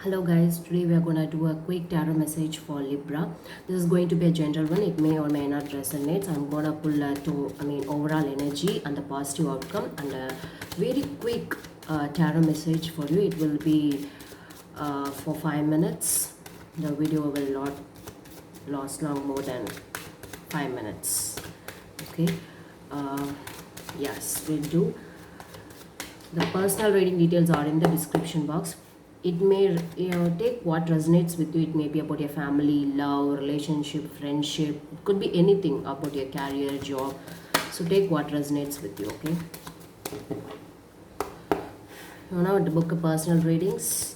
Hello guys, today we are going to do a quick tarot message for Libra. This is going to be a general one. It may or may not resonate. I'm going to pull overall energy and the positive outcome and a very quick tarot message for you. It will be for 5 minutes. The video will not last long more than 5 minutes. Okay. Uh, yes, we'll do. The personal reading details are in the description box. It may take what resonates with you. It may be about your family, love, relationship, friendship. It could be anything about your career, job. So take what resonates with you, okay? Now to book a personal readings,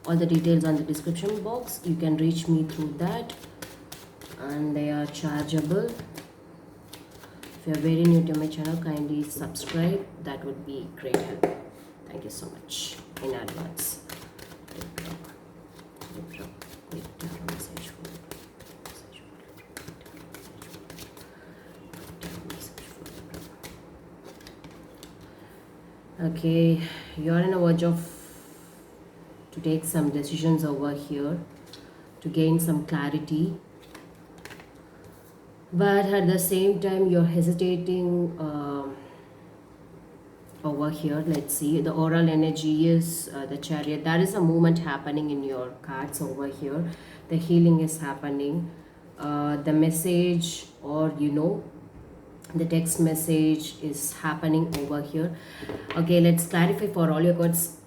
all the details on the description box. You can reach me through that, and they are chargeable. If you are very new to my channel, kindly subscribe. That would be great help. Thank you so much in advance. Okay, you're in a verge of to take some decisions over here to gain some clarity, but at the same time you're hesitating over here. Let's see, the oral energy is the Chariot. There is a movement happening in your cards over here. The healing is happening. The message, or the text message is happening over here. Okay, let's clarify for all your cards.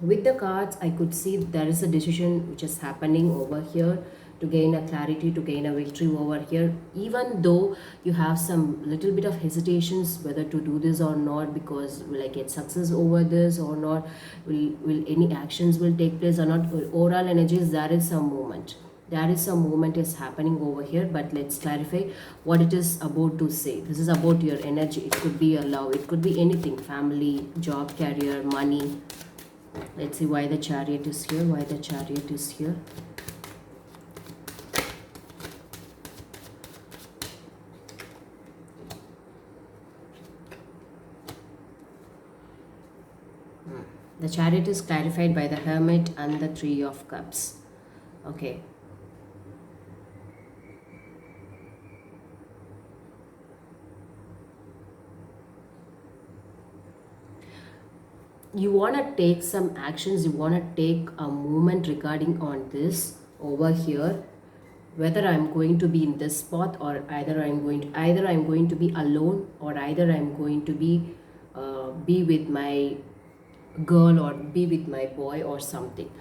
With the cards, I could see there is a decision which is happening over here to gain a clarity, to gain a victory over here, even though you have some little bit of hesitations whether to do this or not, because will I get success over this or not, will any actions will take place or not. Oral energies, there is some movement, is happening over here, but let's clarify what it is about to say. This is about your energy. It could be your love, it could be anything, family, job, career, money. Let's see why the Chariot is here. The Chariot is clarified by the Hermit and the Three of Cups. Okay. You want to take some actions, you want to take a movement regarding on this over here, whether I'm going to be in this spot, or either I'm going to be alone, or either I'm going to be with my girl or be with my boy or something.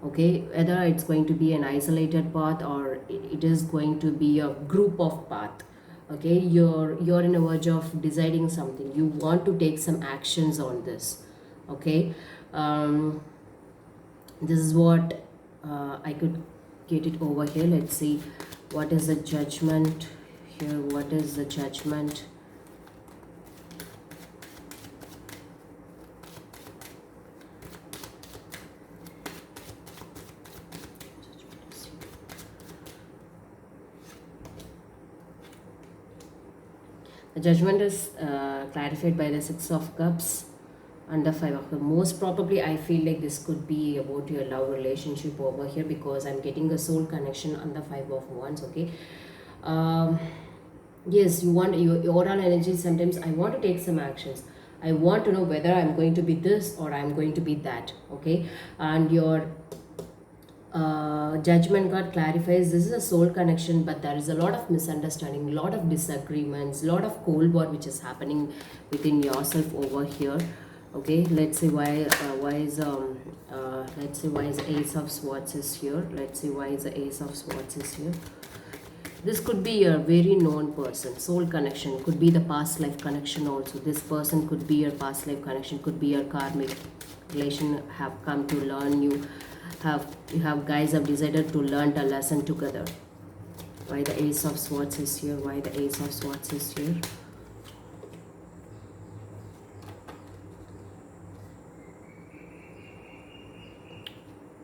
Okay, whether it's going to be an isolated path or it is going to be a group of path. Okay, you're in a verge of deciding something. You want to take some actions on this. Okay, this is what I could get it over here. Let's see what is the judgment here. What is the judgment? The judgment is clarified by the Six of Cups and the Five of Cups. Most probably, I feel like this could be about your love relationship over here, because I'm getting a soul connection on the Five of Wands. Okay. Yes, you want your oral energy. Sometimes I want to take some actions. I want to know whether I'm going to be this or I'm going to be that. Okay. And your judgment card clarifies this is a soul connection, but there is a lot of misunderstanding, a lot of disagreements, a lot of cold war which is happening within yourself over here. Okay, let's see why is Ace of Swords is here. Let's see why is the Ace of Swords is here. This could be a very known person. Soul connection could be the past life connection also. This person could be your past life connection, could be your karmic relation, have come to learn you have guys have decided to learn a lesson together. Why the Ace of Swords is here? Why the Ace of Swords is here?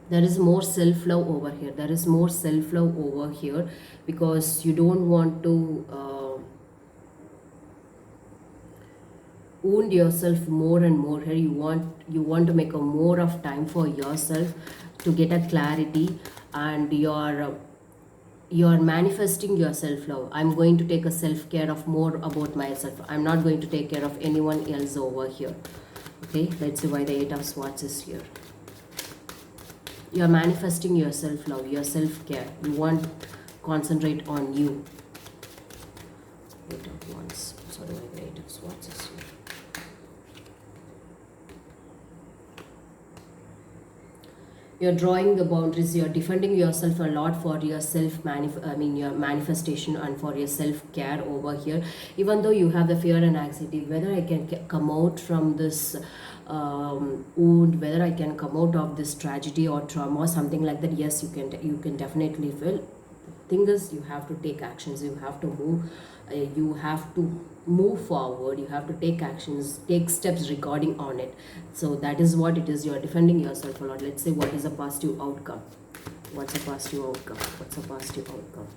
There is more self-love over here. There is more self-love over here, because you don't want to wound yourself more and more here. You want to make a more of time for yourself to get a clarity, and you're manifesting your self-love. I'm going to take a self-care of more about myself. I'm not going to take care of anyone else over here. Okay, let's see why the Eight of Swords is here. You're manifesting your self-love, your self-care. You want to concentrate on you. Eight of Wands. Sorry, why the Eight of Swords is here. You're drawing the boundaries. You're defending yourself a lot for your your manifestation and for your self-care over here. Even though you have the fear and anxiety, whether I can come out from this wound, whether I can come out of this tragedy or trauma or something like that, yes, you can definitely feel. Thing is, you have to take actions. You have to move. You have to move forward. You have to take actions, take steps regarding on it. So that is what it is. You are defending yourself a lot. Let's say, what is a positive outcome? What's a positive outcome? What's a positive outcome?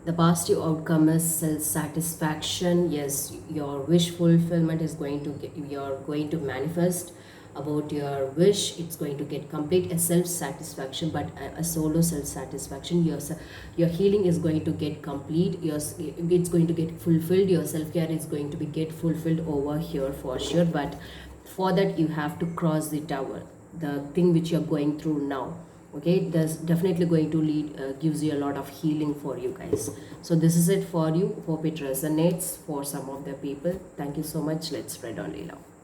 The positive outcome is self-satisfaction. Yes, your wish fulfillment is going to get, you're going to manifest about your wish. It's going to get complete, a self-satisfaction, but a solo self-satisfaction. Your healing is going to get complete. It's going to get fulfilled. Your self-care is going to be get fulfilled over here for sure. But for that, you have to cross the tower, the thing which you're going through now. Okay, that's definitely going to lead, gives you a lot of healing for you guys. So this is it for you. Hope it resonates for some of the people. Thank you so much. Let's spread only love.